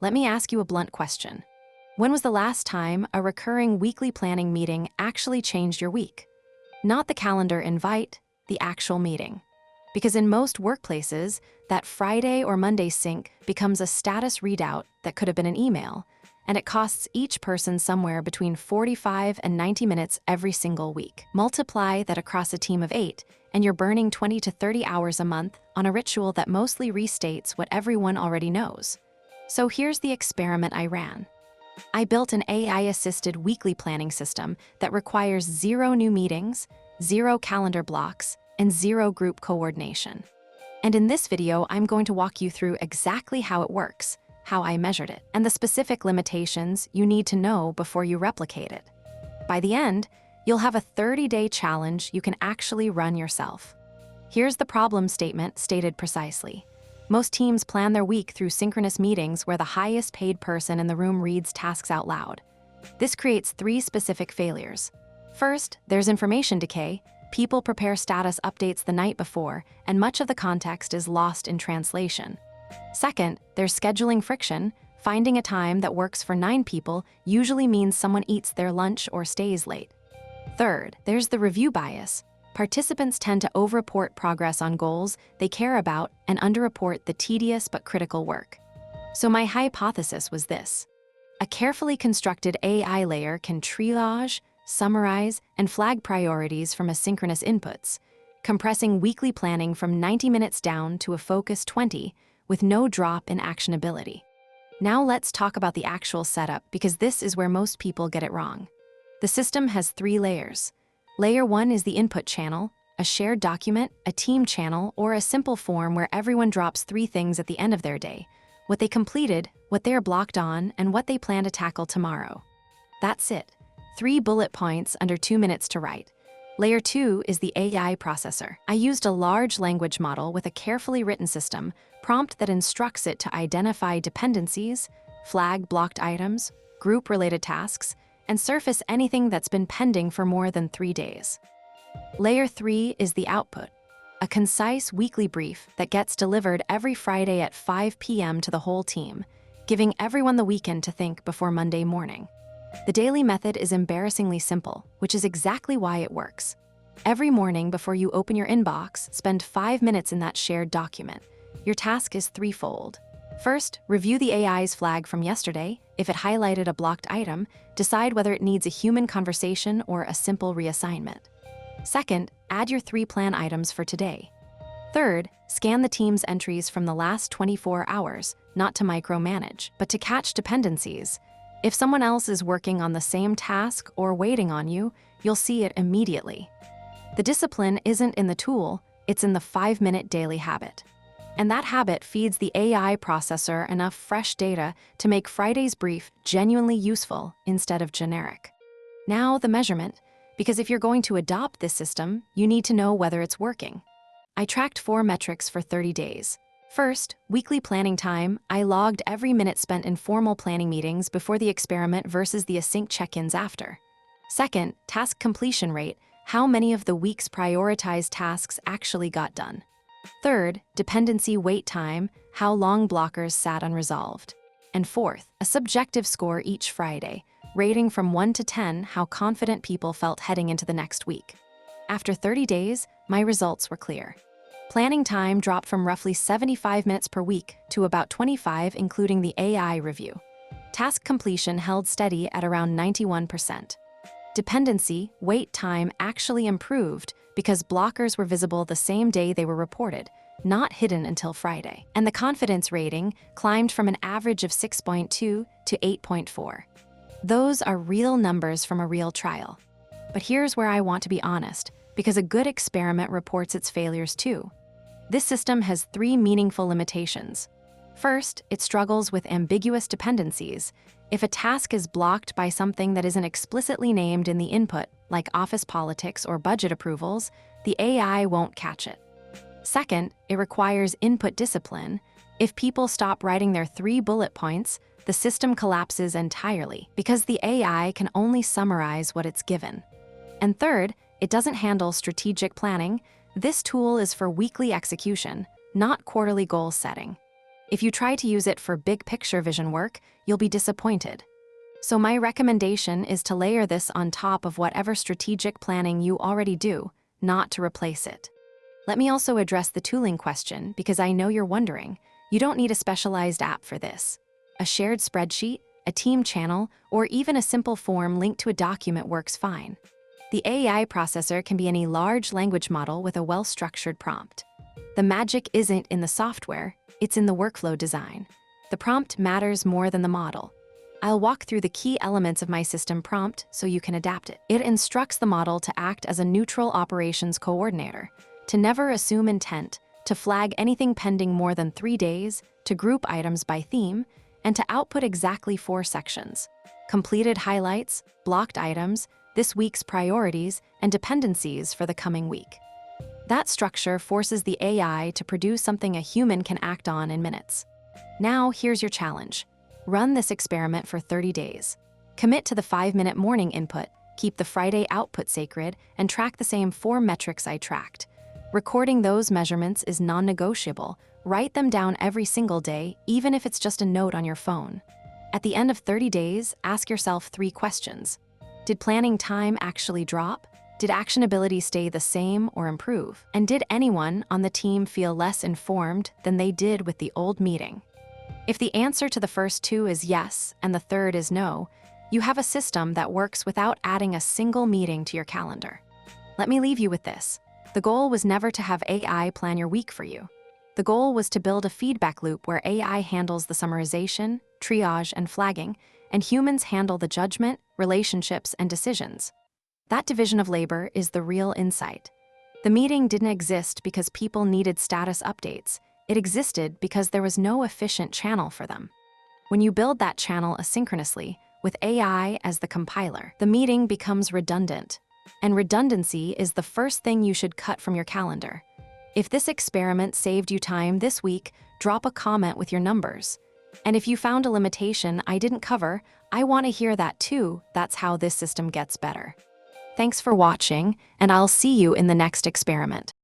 Let me ask you a blunt question. When was the last time a recurring weekly planning meeting actually changed your week? Not the calendar invite, the actual meeting. Because in most workplaces, that Friday or Monday sync becomes a status readout that could have been an email, and it costs each person somewhere between 45 and 90 minutes every single week. Multiply that across a team of 8, and you're burning 20 to 30 hours a month on a ritual that mostly restates what everyone already knows. So here's the experiment I ran. I built an AI-assisted weekly planning system that requires 0 new meetings, 0 calendar blocks, and 0 group coordination. And in this video, I'm going to walk you through exactly how it works, how I measured it, and the specific limitations you need to know before you replicate it. By the end, you'll have a 30-day challenge you can actually run yourself. Here's the problem statement stated precisely. Most teams plan their week through synchronous meetings where the highest paid person in the room reads tasks out loud. This creates 3 specific failures. First, there's information decay. People prepare status updates the night before, and much of the context is lost in translation. Second, there's scheduling friction. Finding a time that works for 9 people usually means someone eats their lunch or stays late. Third, there's the review bias. Participants tend to overreport progress on goals they care about and underreport the tedious but critical work. So my hypothesis was this. A carefully constructed AI layer can triage, summarize, and flag priorities from asynchronous inputs, compressing weekly planning from 90 minutes down to a focused 20 with no drop in actionability. Now let's talk about the actual setup because this is where most people get it wrong. The system has 3 layers. Layer 1 is the input channel, a shared document, a team channel, or a simple form where everyone drops 3 things at the end of their day: what they completed, what they are blocked on, and what they plan to tackle tomorrow. That's it. 3 bullet points under 2 minutes to write. Layer 2 is the AI processor. I used a large language model with a carefully written system prompt that instructs it to identify dependencies, flag blocked items, group-related tasks, and surface anything that's been pending for more than 3 days. Layer 3 is the output, a concise weekly brief that gets delivered every Friday at 5 p.m. to the whole team, giving everyone the weekend to think before Monday morning. The daily method is embarrassingly simple, which is exactly why it works. Every morning before you open your inbox, spend 5 minutes in that shared document. Your task is threefold. First, review the AI's flag from yesterday. If it highlighted a blocked item, decide whether it needs a human conversation or a simple reassignment. Second, add your 3 plan items for today. Third, scan the team's entries from the last 24 hours, not to micromanage, but to catch dependencies. If someone else is working on the same task or waiting on you, you'll see it immediately. The discipline isn't in the tool, it's in the 5-minute daily habit. And that habit feeds the AI processor enough fresh data to make Friday's brief genuinely useful instead of generic. Now the measurement, because if you're going to adopt this system, you need to know whether it's working. I tracked 4 metrics for 30 days. First, weekly planning time. I logged every minute spent in formal planning meetings before the experiment versus the Async check-ins after. Second, task completion rate. How many of the week's prioritized tasks actually got done? Third, dependency wait time, how long blockers sat unresolved. And fourth, a subjective score each Friday, rating from 1 to 10 how confident people felt heading into the next week. After 30 days, my results were clear. Planning time dropped from roughly 75 minutes per week to about 25, including the AI review. Task completion held steady at around 91%. Dependency wait time actually improved because blockers were visible the same day they were reported, not hidden until Friday. And the confidence rating climbed from an average of 6.2 to 8.4. Those are real numbers from a real trial. But here's where I want to be honest, because a good experiment reports its failures too. This system has 3 meaningful limitations. First, it struggles with ambiguous dependencies. If a task is blocked by something that isn't explicitly named in the input, like office politics or budget approvals, the AI won't catch it. Second, it requires input discipline. If people stop writing their 3 bullet points, the system collapses entirely because the AI can only summarize what it's given. And third, it doesn't handle strategic planning. This tool is for weekly execution, not quarterly goal setting. If you try to use it for big picture vision work, you'll be disappointed. So my recommendation is to layer this on top of whatever strategic planning you already do, not to replace it. Let me also address the tooling question because I know you're wondering. You don't need a specialized app for this. A shared spreadsheet, a team channel, or even a simple form linked to a document works fine. The AI processor can be any large language model with a well-structured prompt. The magic isn't in the software, it's in the workflow design. The prompt matters more than the model. I'll walk through the key elements of my system prompt so you can adapt it. It instructs the model to act as a neutral operations coordinator, to never assume intent, to flag anything pending more than 3 days, to group items by theme, and to output exactly 4 sections: completed highlights, blocked items, this week's priorities, and dependencies for the coming week. That structure forces the AI to produce something a human can act on in minutes. Now, here's your challenge. Run this experiment for 30 days. Commit to the 5-minute morning input, keep the Friday output sacred, and track the same 4 metrics I tracked. Recording those measurements is non-negotiable. Write them down every single day, even if it's just a note on your phone. At the end of 30 days, ask yourself 3 questions. Did planning time actually drop? Did actionability stay the same or improve? And did anyone on the team feel less informed than they did with the old meeting? If the answer to the first 2 is yes and the third is no, you have a system that works without adding a single meeting to your calendar. Let me leave you with this. The goal was never to have AI plan your week for you. The goal was to build a feedback loop where AI handles the summarization, triage, and flagging, and humans handle the judgment, relationships, and decisions. That division of labor is the real insight. The meeting didn't exist because people needed status updates. It existed because there was no efficient channel for them. When you build that channel asynchronously, with AI as the compiler, the meeting becomes redundant. And redundancy is the first thing you should cut from your calendar. If this experiment saved you time this week, drop a comment with your numbers. And if you found a limitation I didn't cover, I want to hear that too. That's how this system gets better. Thanks for watching, and I'll see you in the next experiment.